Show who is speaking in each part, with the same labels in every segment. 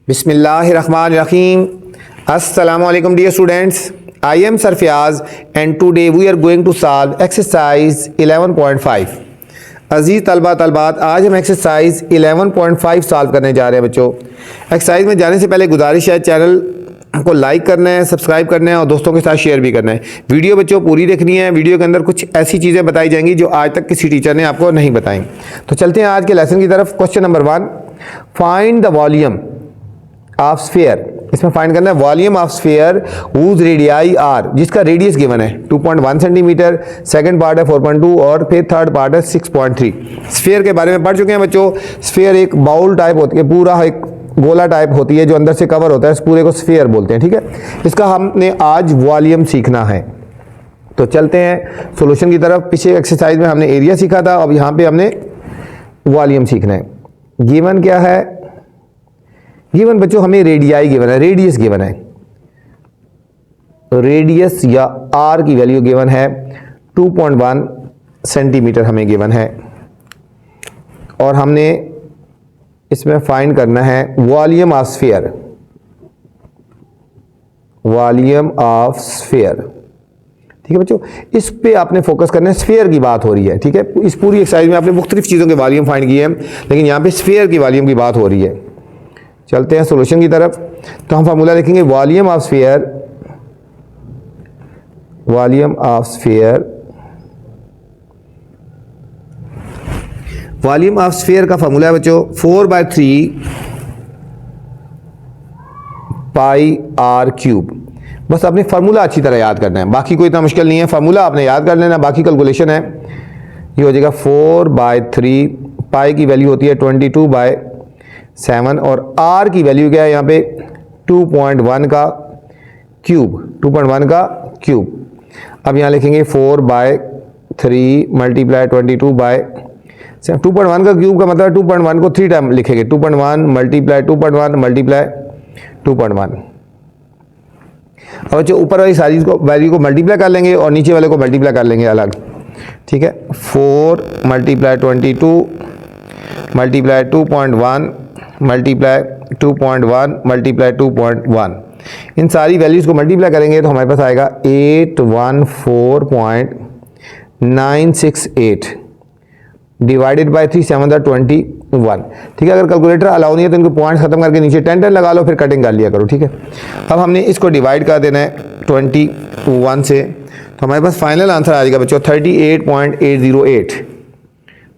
Speaker 1: Bismillahirrahmanirrahim. Assalamu alaikum dear students. I am Sir Fiaz and today we are going to solve exercise 11.5. अजीज़ तलबा तलबात, आज हम exercise 11.5 solve करने जा रहे हैं बच्चों। एक्सरसाइज में जाने से पहले गुजारिश है, चैनल को लाइक करना है, सब्सक्राइब करना है और दोस्तों के साथ शेयर भी करना है। वीडियो बच्चों पूरी देखनी है। वीडियो के अंदर कुछ ऐसी चीज़ें बताई जाएंगी जो आज तक किसी टीचर ने आपको नहीं बताई। तो चलते हैं आज के लेसन की तरफ। Question number 1, find the volume of sphere. इसमें फाइंड करना है volume of sphere whose radii are, जिसका रेडियस गिवन है 2.1 सेंटीमीटर, सेकंड पार्ट है 4.2 और फिर थर्ड पार्ट है 6.3। स्फीयर के बारे में पढ़ चुके हैं बच्चों। स्फीयर एक बाउल टाइप होती है, पूरा एक गोला टाइप होती है जो अंदर से कवर होता है, इस पूरे को स्फीयर बोलते हैं। ठीक है, इसका हमने आज वॉल्यूम सीखना है। तो चलते हैं सोल्यूशन की तरफ। पिछले एक्सरसाइज में हमने एरिया सीखा था, अब यहाँ पे हमने वॉल्यूम सीखना है। गिवन क्या है? गिवन बच्चों हमें रेडियाई गिवन है, रेडियस गिवन है। रेडियस या आर की वैल्यू गिवन है 2.1 सेंटीमीटर हमें गिवन है और हमने इसमें फाइंड करना है volume of sphere. Volume of sphere, ठीक है बच्चों, इस पे आपने फोकस करना है। स्फीयर की बात हो रही है, ठीक है। इस पूरी एक्सरसाइज में आपने मुख्तलिफ चीज़ों के वॉल्यूम फाइंड किए हैं, लेकिन यहाँ पे स्फीयर की वॉल्यूम की बात हो रही है। चलते हैं सॉल्यूशन की तरफ। तो हम फार्मूला लिखेंगे volume of sphere, volume of sphere, volume of sphere का फार्मूला है बच्चों 4/3 पाई आर क्यूब। बस आपने फार्मूला अच्छी तरह याद करना है, बाकी कोई इतना मुश्किल नहीं है। फार्मूला आपने याद कर लेना, बाकी कैलकुलेशन है। ये हो जाएगा 4/3, पाई की वैल्यू होती है 22/7 और आर की वैल्यू क्या है यहाँ पे 2.1 का क्यूब, 2.1 का क्यूब। अब यहाँ लिखेंगे 4/3 मल्टीप्लाई 22/7। 2.1 का क्यूब का मतलब 2.1 को 3 टाइम लिखेंगे, 2.1 मल्टीप्लाई 2.1 मल्टीप्लाई 2.1। अब जो ऊपर वाली सारी को वैल्यू को मल्टीप्लाई कर लेंगे और नीचे वाले को मल्टीप्लाई कर लेंगे अलग, ठीक है। 4 मल्टीप्लाई 22 मल्टीप्लाई 2.1 मल्टीप्लाई 2.1 मल्टीप्लाई 2.1, इन सारी वैल्यूज़ को मल्टीप्लाई करेंगे तो हमारे पास आएगा 814.968 डिवाइडेड बाई 3 7 21। ठीक है, अगर कैलकुलेटर अलाउ नहीं है तो इनको पॉइंट खत्म करके नीचे 10 लगा लो, फिर कटिंग कर लिया करो। ठीक है, अब हमने इसको डिवाइड कर देना है 21 से, तो हमारे पास फाइनल आंसर आ जाएगा बच्चों 38.808।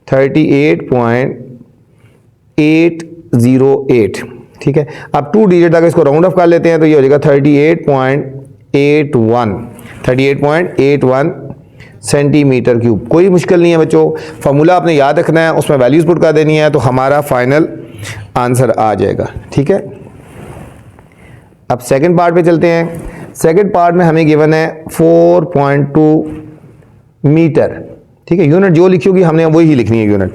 Speaker 1: 38.808, ठीक है। अब 2 डिजिट तक इसको राउंड ऑफ कर लेते हैं तो ये हो जाएगा 38.81 सेंटीमीटर क्यूब। कोई मुश्किल नहीं है बच्चों, फार्मूला आपने याद रखना है, उसमें वैल्यूज पुट कर देनी है तो हमारा फाइनल आंसर आ जाएगा। ठीक है, अब सेकंड पार्ट पे चलते हैं। सेकंड पार्ट में हमें गिवन है 4.2 मीटर, ठीक है। यूनिट जो लिखी होगी हमने वही लिखनी है यूनिट।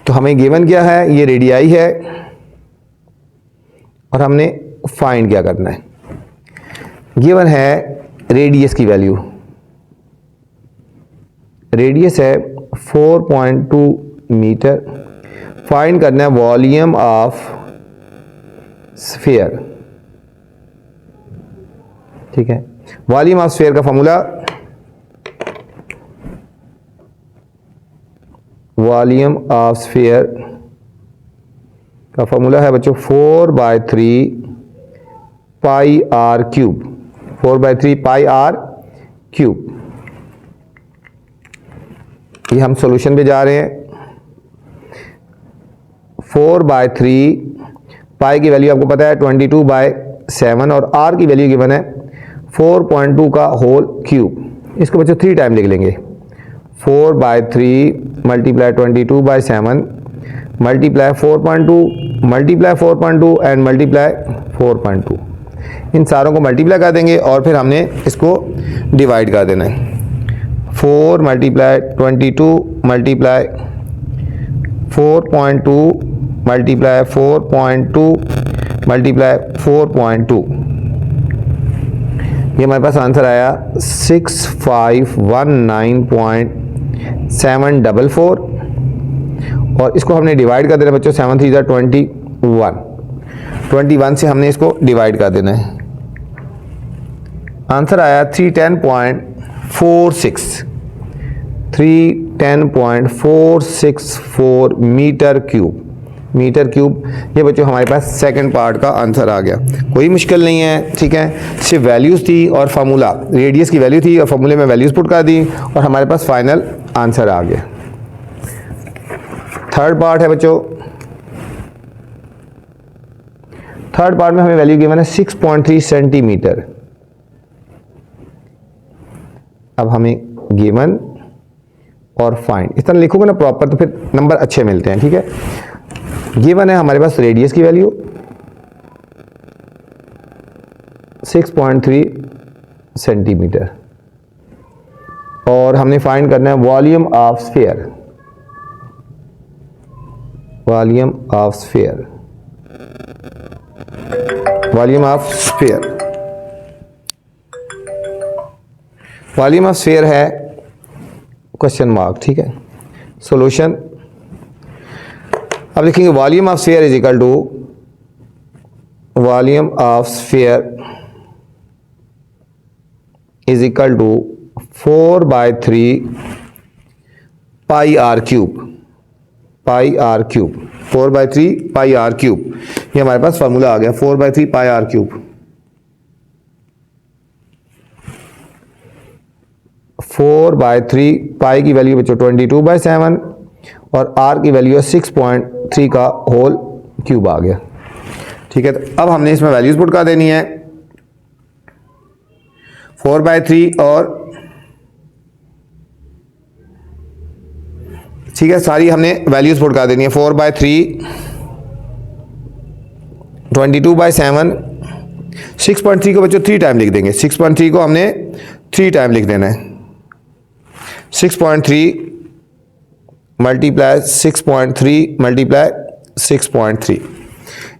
Speaker 1: तो हमें गिवन क्या है, ये रेडियाई है और हमने फाइंड क्या करना है। गिवन है रेडियस की वैल्यू, रेडियस है 4.2 मीटर। फाइंड करना है वॉल्यूम ऑफ स्फीयर, ठीक है। वॉल्यूम ऑफ स्फीयर का फार्मूला, वॉल्यूम ऑफ स्फीयर का फार्मूला है बच्चों 4/3 pi are cube, 4/3 pi are cube. ये हम सॉल्यूशन पे जा रहे हैं। 4/3 पाई की वैल्यू आपको पता है 22/7 और आर की वैल्यू गिवन है 4.2 का होल क्यूब। इसको बच्चों 3 टाइम लिख लेंगे। 4/3 मल्टीप्लाई 22/7 मल्टीप्लाई 4.2 एंड मल्टीप्लाई 4.2, इन सारों को मल्टीप्लाई कर देंगे और फिर हमने इसको डिवाइड कर देना है। 4 मल्टीप्लाई 22 मल्टीप्लाई 4.2 मल्टीप्लाई 4.2 मल्टीप्लाई 4.2, ये हमारे पास आंसर आया 6519.744 और इसको हमने डिवाइड कर देना बच्चों 7 3 21। 21 से हमने इसको डिवाइड कर देना है। आंसर आया 310.464 मीटर क्यूब। ये बच्चों हमारे पास सेकंड पार्ट का आंसर आ गया। कोई मुश्किल नहीं है, ठीक है। सिर्फ वैल्यूज़ थी और फार्मूला, रेडियस की वैल्यू थी और फार्मूले में वैल्यूज़ पुट कर दी और हमारे पास फाइनल आंसर आ गया। थर्ड पार्ट है बच्चों। थर्ड पार्ट में हमें वैल्यू गिवन है 6.3 सेंटीमीटर। अब हमें गिवन और फाइंड इस तरह लिखोगे ना प्रॉपर तो फिर नंबर अच्छे मिलते हैं, ठीक है। गिवन है हमारे पास रेडियस की वैल्यू 6.3 सेंटीमीटर और हमने फाइंड करना है volume of sphere. Volume of sphere है क्वेश्चन मार्क, ठीक है। सॉल्यूशन अब लिखेंगे volume of sphere is equal to volume of sphere is equal to 4/3 pi are cube. 4/3 pi are cube, ये हमारे पास फार्मूला आ गया 4/3 पाई आर क्यूब। 4/3 पाई की value बच्चों 22/7 और आर की वैल्यू 6.3 का होल क्यूब आ गया, ठीक है। तो अब हमने इसमें वैल्यूज पुट कर देनी है 4/3 और ठीक है, सारी हमने वैल्यूज पुट कर देनी है 4/3 22/7 6.3 को बच्चों 3 टाइम लिख देंगे। 6.3 को हमने 3 टाइम लिख देना है। 6.3 मल्टीप्लाई 6.3 मल्टीप्लाई 6.3,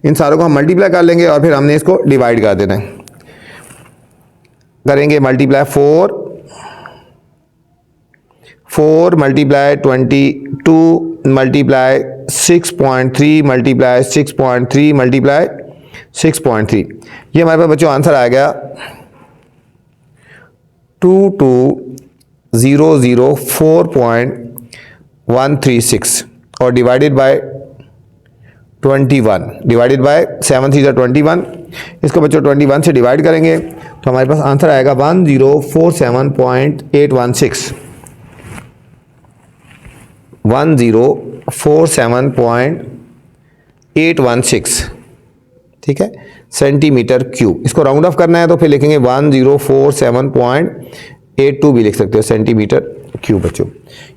Speaker 1: इन सारों को हम मल्टीप्लाई कर लेंगे और फिर हमने इसको डिवाइड कर देना है। करेंगे multiply 4 multiply 22 multiply 6.3 multiply 6.3 multiply 6.3, ये हमारे पास बच्चों आंसर आ गया 22004.136 और डिवाइडेड बाय 21 डिवाइडेड बाय 7 3 21। इसको बच्चों 21 से डिवाइड करेंगे तो हमारे पास आंसर आएगा 1047.816 1047.816, ठीक है, सेंटीमीटर क्यूब। इसको राउंड ऑफ करना है तो फिर लिखेंगे 1047.82 भी लिख सकते हो सेंटीमीटर क्यूब बच्चों।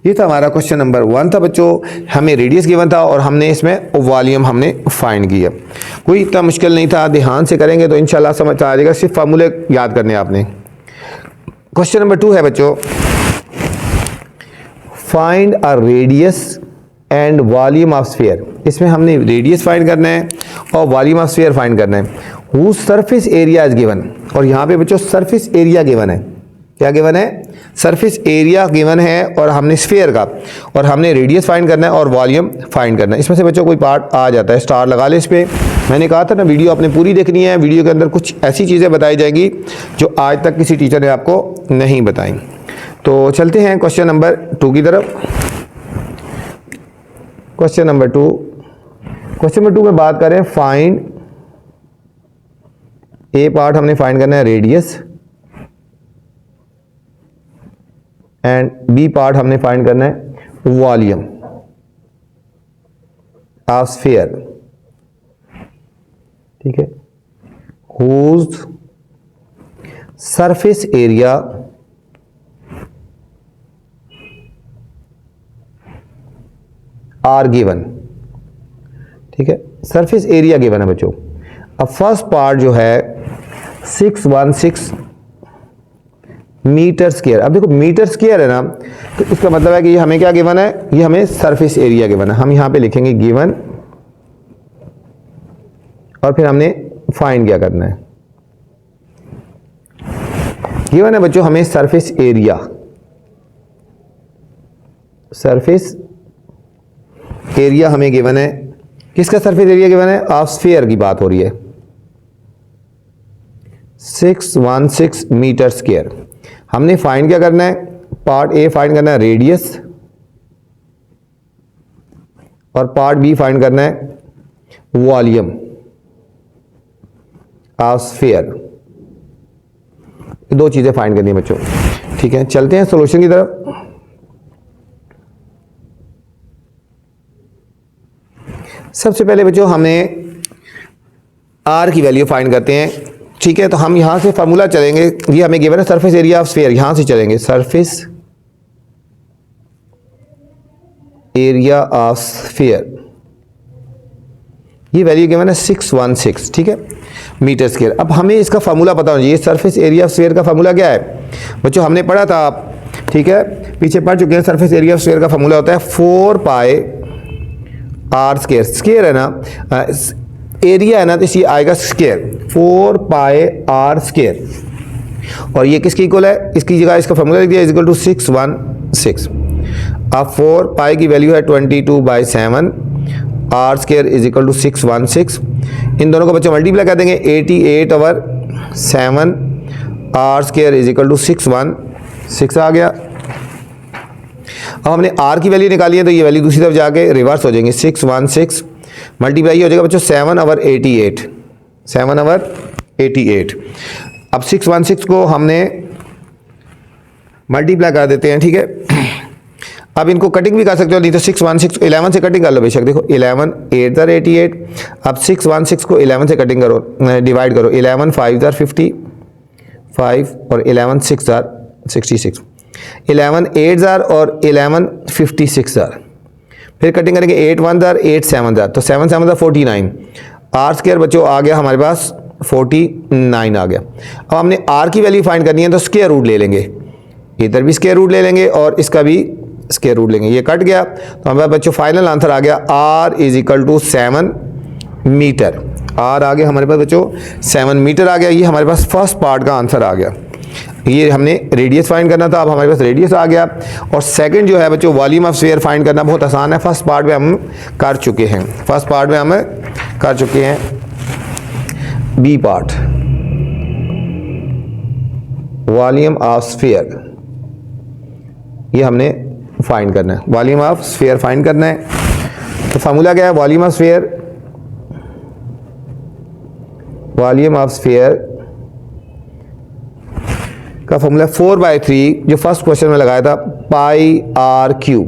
Speaker 1: ये था हमारा क्वेश्चन नंबर 1 था बच्चों। हमें रेडियस गिवन था और हमने इसमें वॉल्यूम हमने फाइंड किया। कोई इतना मुश्किल नहीं था, ध्यान से करेंगे तो इंशाल्लाह समझ आ जाएगा। सिर्फ फार्मूले याद करने आपने। क्वेश्चन नंबर 2 है बच्चों, find a radius and volume of sphere. इसमें हमने रेडियस फाइंड करना है और वॉल्यूम ऑफ स्फीयर फाइंड करना है। Whose surface area is given, और यहाँ पे बच्चों सरफेस एरिया गिवन है। क्या गिवन है? सरफेस एरिया गिवन है और हमने स्फीयर का, और हमने रेडियस फाइंड करना है और वॉल्यूम फाइंड करना है। इसमें से बच्चों कोई पार्ट आ जाता है, स्टार लगा ले इस पर। मैंने कहा था ना वीडियो आपने पूरी देखनी है। वीडियो के अंदर कुछ ऐसी चीज़ें बताई जाएंगी जो आज तक किसी टीचर ने आपको नहीं बताई। तो चलते हैं क्वेश्चन नंबर 2 की तरफ। क्वेश्चन नंबर 2 में बात करें फाइंड, ए पार्ट हमने फाइंड करना है रेडियस एंड बी पार्ट हमने फाइंड करना है वॉल्यूम ऑफ स्फीयर, ठीक है। Whose surface area are given, ठीक है। सरफेस एरिया गिवन है बच्चों। अब फर्स्ट पार्ट जो है 616 मीटर स्क्वायर। अब देखो मीटर स्क्वायर है ना, तो इसका मतलब है कि ये हमें क्या गिवन है? ये हमें सरफेस एरिया गिवन है। हम यहां पे लिखेंगे गिवन और फिर हमने फाइंड क्या करना है। गिवन है बच्चों हमें सरफेस एरिया, सरफेस एरिया हमें गिवन है। किसका सरफेस एरिया गिवन है? ऑफ स्फीयर की बात हो रही है। 616 मीटर स्क्वायर। हमने फाइंड क्या करना है, पार्ट ए फाइंड करना है रेडियस और पार्ट बी फाइंड करना है वॉल्यूम ऑफ स्फीयर। दो चीजें फाइंड करनी है बच्चों, ठीक है। चलते हैं सॉल्यूशन की तरफ। सबसे पहले बच्चों हमें आर की वैल्यू फाइंड करते हैं, ठीक है। तो हम यहां से फार्मूला चलेंगे, ये हमें गिवन है सरफेस एरिया ऑफ स्फीयर, यहां से चलेंगे सरफेस एरिया ऑफ स्फीयर, ये वैल्यू गिवन है 616, ठीक है, मीटर स्क्वायर। अब हमें इसका फार्मूला पता होना चाहिए, सरफेस एरिया ऑफ स्फीयर का फार्मूला क्या है बच्चों, हमने पढ़ा था आप, ठीक है, पीछे पढ़ चुके हैं। सरफेस एरिया ऑफ स्फीयर का फार्मूला होता है 4 पाई आर स्क्वायर। स्क्वायर है ना, एरिया है ना, तो इसी आएगा स्क्वायर, 4 पाई आर स्क्वायर। और ये किसकी इक्वल है, इसकी जगह इसका फार्मूला लिख दिया इज इक्वल टू 616। अब 4 पाई की वैल्यू है 22/7, R square is equal to 616। इन दोनों को बच्चों मल्टीप्लाई कर देंगे, 88/7 R square is equal to 616 आ गया। अब हमने आर की वैल्यू निकाली है, तो ये वैल्यू दूसरी तरफ जाके रिवर्स हो जाएंगे, 616 मल्टीप्लाई हो जाएगा बच्चों 7/88, 7/88। अब 616 को हमने मल्टीप्लाई कर देते हैं, ठीक है। अब इनको कटिंग भी कर सकते हो, नहीं तो 616 को 11 से कटिंग कर लो बेशक। देखो 11 8 * 88, अब 616 को 11 से कटिंग करो, डिवाइड करो, 11 5 * 55 और 11 6 * 66, 11 8 और 11 56। फिर कटिंग करेंगे 8 1 8 7 तो 7 7 49। आर स्क्वायर बच्चों आ गया हमारे पास 49 आ गया। अब हमने आर की वैल्यू फाइंड करनी है, तो स्क्वायर रूट ले लेंगे, इधर भी स्क्वायर रूट ले लेंगे और इसका भी स्क्वायर रूट लेंगे, ये कट गया। तो हमारे बच्चों फाइनल आंसर आ गया r is equal to 7 metre. R आ गया हमारे पास बच्चों 7 मीटर आ गया। ये हमारे पास फर्स्ट पार्ट का आंसर आ गया। ये हमने रेडियस फाइंड करना था, अब हमारे पास रेडियस आ गया। और सेकंड जो है बच्चों वॉल्यूम ऑफ स्फीयर फाइंड करना बहुत आसान है, फर्स्ट पार्ट में हम कर चुके हैं, फर्स्ट पार्ट में हम कर चुके हैं। B part volume of sphere, ये हमने फाइंड करना है, वॉल्यूम ऑफ स्फीयर फाइंड करना है। तो फार्मूला क्या है, volume of sphere, volume of sphere का फॉर्मूला 4/3, जो फर्स्ट क्वेश्चन में लगाया था, पाई आर क्यूब।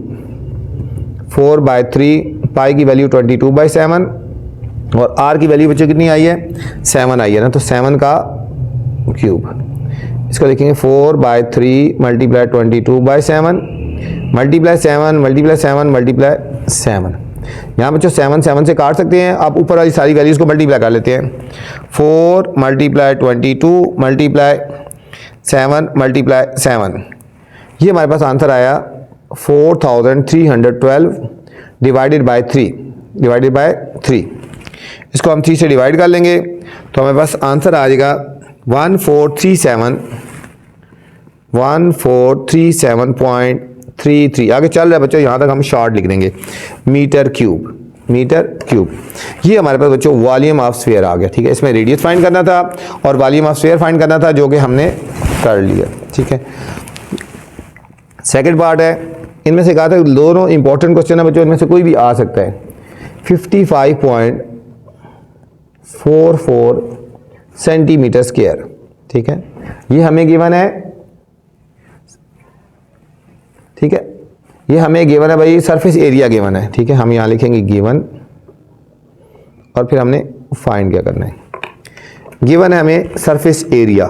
Speaker 1: 4/3, पाई की वैल्यू 22/7 और आर की वैल्यू बच्चों कितनी आई है, 7 आई है ना, तो 7 का क्यूब। इसको लिखेंगे 4/3 मल्टीप्लाई 22/7 मल्टीप्लाई 7 मल्टीप्लाई 7 मल्टीप्लाई 7। यहाँ बच्चों 7 7 से काट सकते हैं, आप ऊपर वाली सारी वैल्यूज़ को मल्टीप्लाई कर लेते हैं। 4 मल्टीप्लाई 22 मल्टीप्लाई 7 मल्टीप्लाई 7, ये हमारे पास आंसर आया 4312 डिवाइडेड बाय 3। इसको हम 3 से डिवाइड कर लेंगे तो हमारे पास आंसर आ जाएगा 1437.33। आगे चल रहा है बच्चों, यहाँ तक हम शॉर्ट लिख देंगे, मीटर क्यूब। ये हमारे पास बच्चों वॉल्यूम ऑफ स्फीयर आ गया, ठीक है। इसमें रेडियस फाइंड करना था और वॉल्यूम ऑफ स्फीयर फाइंड करना था, जो कि हमने कर लिया, ठीक है। सेकंड पार्ट है, इनमें से कहा था दोनों इंपॉर्टेंट क्वेश्चन है बच्चों, इनमें से कोई भी आ सकता है। 55.44 सेंटीमीटर स्क्वायर, ठीक है, ये हमें गिवन है, ठीक है, ये हमें गिवन है भाई, सरफेस एरिया गिवन है, ठीक है। हम यहाँ लिखेंगे गिवन और फिर हमने फाइंड क्या करना है, गिवन है हमें surface area,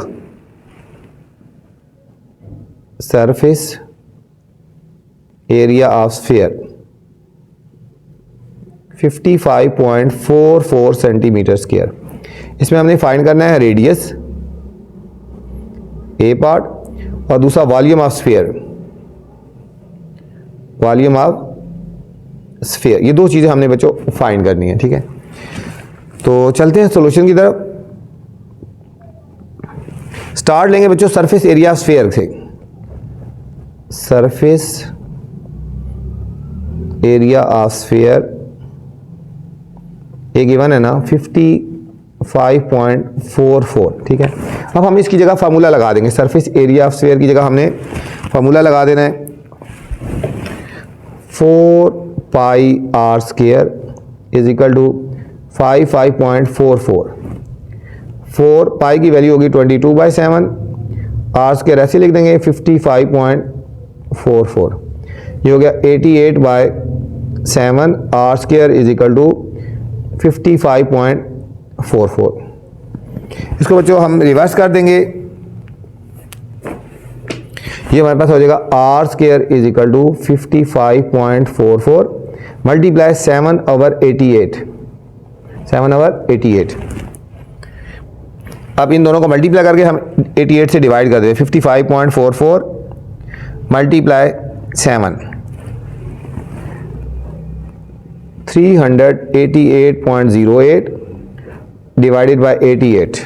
Speaker 1: surface area of sphere 55.44 centimetre square. इसमें हमने फाइंड करना है रेडियस ए पार्ट और दूसरा volume of sphere, volume of sphere. ये दो चीज़ें हमने बच्चों फाइंड करनी है, ठीक है। तो चलते हैं सॉल्यूशन की तरफ। स्टार्ट लेंगे बच्चों सरफेस एरिया ऑफ स्फीयर से। सरफेस एरिया ऑफ स्फीयर ये गिवन है ना 55.44, ठीक है। अब हम इसकी जगह फार्मूला लगा देंगे, सरफेस एरिया ऑफ स्फीयर की जगह हमने फार्मूला लगा देना है 4 pi r square is equal to 55.44। 4 pi की वैल्यू होगी 22/7, आर स्क्वायर ऐसे लिख देंगे 55.44। ये हो गया 88/7, R square is equal to 55.44। इसको बच्चों हम रिवर्स कर देंगे, ये हमारे पास हो जाएगा R square is equal to 55.44 multiply 7/88। अब इन दोनों को मल्टीप्लाई करके हम 88 से डिवाइड कर दें, 55.44 मल्टीप्लाई 7, 388.08 डिवाइडेड बाय 88।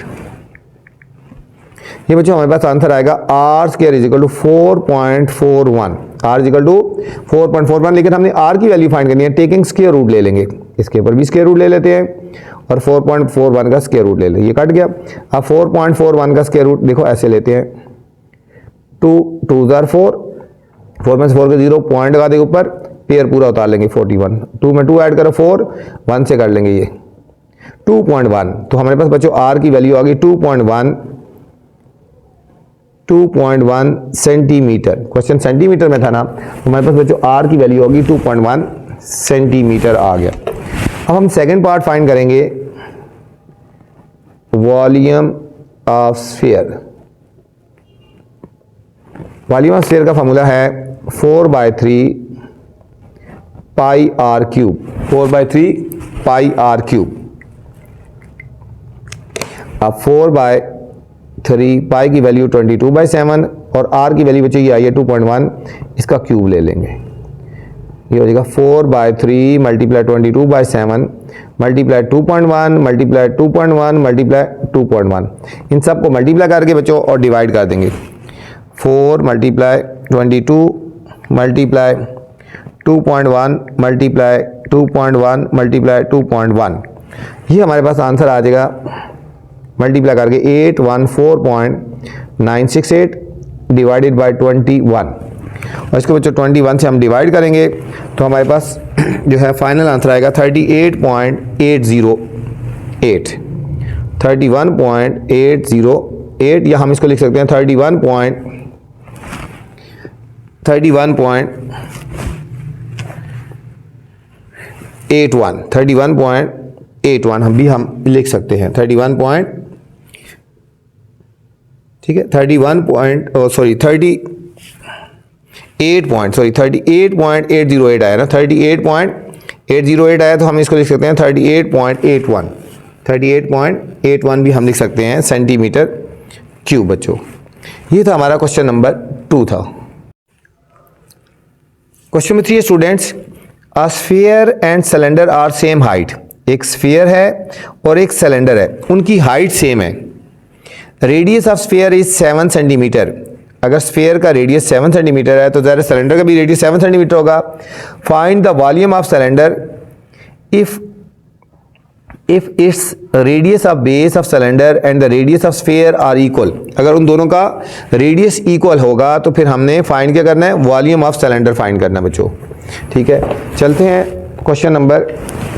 Speaker 1: ये बच्चों हमारे पास आंसर आएगा R square is equal to 4.41। R is equal to 4.41, लेकिन हमने आर की वैल्यू फाइंड करनी है, टेकिंग स्क्वायर रूट ले लेंगे, इसके ऊपर भी स्क्वायर रूट ले लेते हैं और 4.41 का स्क्वायर रूट ले लें, ये कट गया। अब 4.41 का स्क्वायर रूट देखो ऐसे लेते हैं, 2 2 4, 4 में से 4 के 0 पॉइंट लगा देंगे ऊपर, पेयर पूरा उतार लेंगे 41, 2 में 2 ऐड करो 4, 1 से कर लेंगे ये 2.1। तो हमारे पास बच्चों आर की वैल्यू आ गई 2.1 सेंटीमीटर। क्वेश्चन सेंटीमीटर में था ना, तो हमारे पास बच्चों आर की वैल्यू होगी 2.1 सेंटीमीटर आ गया। अब हम सेकंड पार्ट फाइंड करेंगे, volume of sphere. Volume of sphere का फॉर्मूला है 4/3 pi are cube, 4/3 pi are cube. अब 4/3 पाई की वैल्यू 22/7 और आर की वैल्यू बच्चों ये आई है 2.1, इसका क्यूब ले लेंगे, ये हो जाएगा 4/3 मल्टीप्लाई 22/7 मल्टीप्लाई 2.1 मल्टीप्लाई 2.1 मल्टीप्लाई 2.1। इन सब को मल्टीप्लाई करके बच्चों और डिवाइड कर देंगे, 4 मल्टीप्लाई 22 मल्टीप्लाई 2.1 मल्टीप्लाई 2.1 मल्टीप्लाई 2.1। ये हमारे पास आंसर आ जाएगा मल्टीप्लाई करके 814.968 डिवाइडेड बाय 21। और इसको बच्चों 21 से हम डिवाइड करेंगे तो हमारे पास जो है फाइनल आंसर आएगा 38.808, 31.808, या हम इसको लिख सकते हैं 31.81 हम लिख सकते हैं 31 ठीक है 38.808 आया ना, 38.808 आया, तो हम इसको लिख सकते हैं 38.81, 38.81 भी हम लिख सकते हैं सेंटीमीटर क्यूब बच्चों। ये था हमारा क्वेश्चन नंबर 2 था। Question number 3 students, a sphere and cylinder are same height. एक स्फीयर है और एक सिलेंडर है, उनकी हाइट सेम है। Radius of sphere is 7 centimetre. अगर स्फीयर का रेडियस 7 सेंटीमीटर है तो ज़रा सिलेंडर का भी रेडियस 7 सेंटीमीटर होगा। Find the volume of cylinder if its radius of base of cylinder and the radius of sphere are equal. अगर उन दोनों का रेडियस इक्वल होगा तो फिर हमने फाइंड क्या करना है, वॉल्यूम ऑफ सिलेंडर फाइंड करना बच्चों। ठीक है, चलते हैं क्वेश्चन नंबर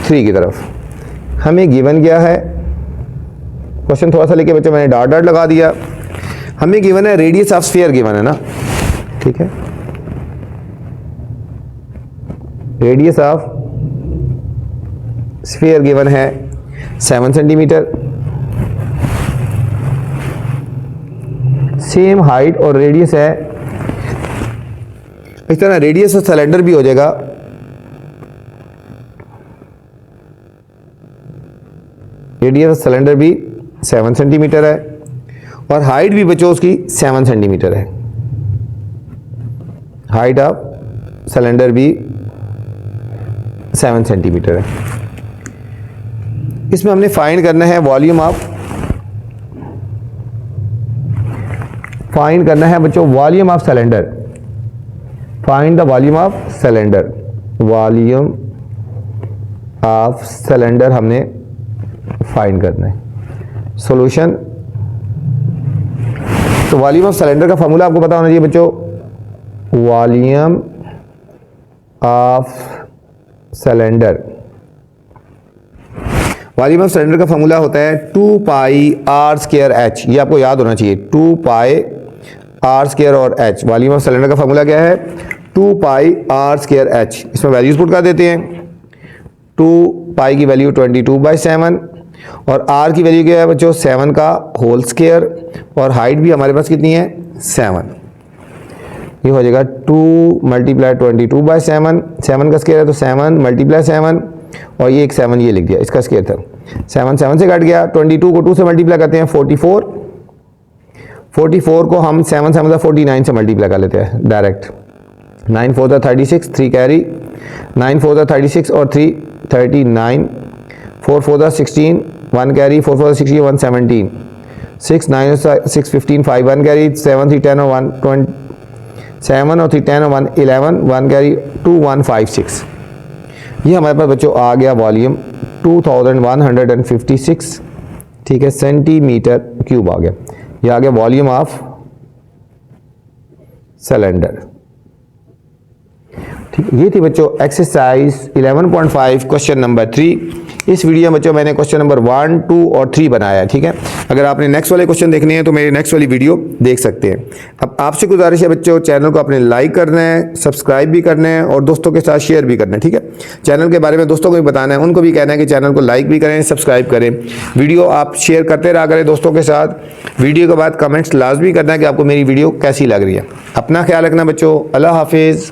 Speaker 1: 3 की तरफ। हमें गिवन क्या है, क्वेश्चन थोड़ा सा लेके बच्चे मैंने डॉट डॉट लगा दिया। हमें गिवन है रेडियस ऑफ स्फीयर गिवन है ना, ठीक है, रेडियस ऑफ स्फीयर गिवन है 7 सेंटीमीटर। सेम हाइट और रेडियस है, इस तरह रेडियस ऑफ सिलेंडर भी हो जाएगा रेडियस ऑफ सिलेंडर भी 7 सेंटीमीटर है और हाइट भी बच्चों उसकी 7 सेंटीमीटर है। हाइट ऑफ सिलेंडर भी 7 सेंटीमीटर है। इसमें हमने फाइंड करना है वॉल्यूम ऑफ, फाइंड करना है बच्चों volume of cylinder. Find the volume of cylinder, volume of cylinder हमने फाइंड करना है। सॉल्यूशन तो वॉल्यूम ऑफ सिलेंडर का फार्मूला आपको पता होना चाहिए बच्चों, volume of cylinder, volume of cylinder का फार्मूला होता है 2 पाई आर स्क्वायर एच, ये आपको याद होना चाहिए, 2 पाई आर स्क्वायर और एच। वॉल्यूम ऑफ सिलेंडर का फार्मूला क्या है, 2 पाई आर स्क्वायर एच। इसमें वैल्यूज पुट कर देते हैं, 2 पाई की वैल्यू 22/7 और आर की वैल्यू क्या है बच्चों, 7 का होल स्क्वायर, और हाइट भी हमारे पास कितनी है, 7। ये हो जाएगा 2 × 22/7, 7 का स्क्वायर है तो 7 × 7, और ये एक 7 ये लिख दिया, इसका स्क्वायर था। 7 7 से कट गया, 22 को 2 से मल्टीप्लाई करते हैं 44, 44 को हम 7 7 49 से मल्टीप्लाई कर लेते हैं डायरेक्ट। 9 4 36, 3 कैरी, 9 4 36 और 3 39, 4 4 16, 1 कैरी, 4 4 16, 117, 6 9 6 15, 5 1 कैरी, 7 3 10 और 1 20, 7 और 3 10 और 1 11, 1 कैरी, 2 1 5 6। ये हमारे पास बच्चों आ गया वॉल्यूम 2156, ठीक है, सेंटीमीटर क्यूब आ गया। ये आ गया वॉल्यूम ऑफ सिलेंडर। ठीक, ये थी बच्चों एक्सरसाइज 11.5 क्वेश्चन नंबर 3। इस वीडियो में बच्चों मैंने क्वेश्चन नंबर 1, 2 और 3 बनाया है। ठीक है, अगर आपने नेक्स्ट वाले क्वेश्चन देखने हैं तो मेरी नेक्स्ट वाली वीडियो देख सकते हैं। अब आपसे गुजारिश है बच्चों, चैनल को आपने लाइक करना है, सब्सक्राइब भी करना है और दोस्तों के साथ शेयर भी करना है। ठीक है, चैनल के बारे में दोस्तों को भी बताना है, उनको भी कहना है कि चैनल को लाइक भी करें, सब्सक्राइब करें। वीडियो आप शेयर करते रहा करें दोस्तों के साथ। वीडियो के बाद कमेंट्स लाजमी करना है कि आपको मेरी वीडियो कैसी लग रही है। अपना ख्याल रखना बच्चों, अल्लाह हाफिज़।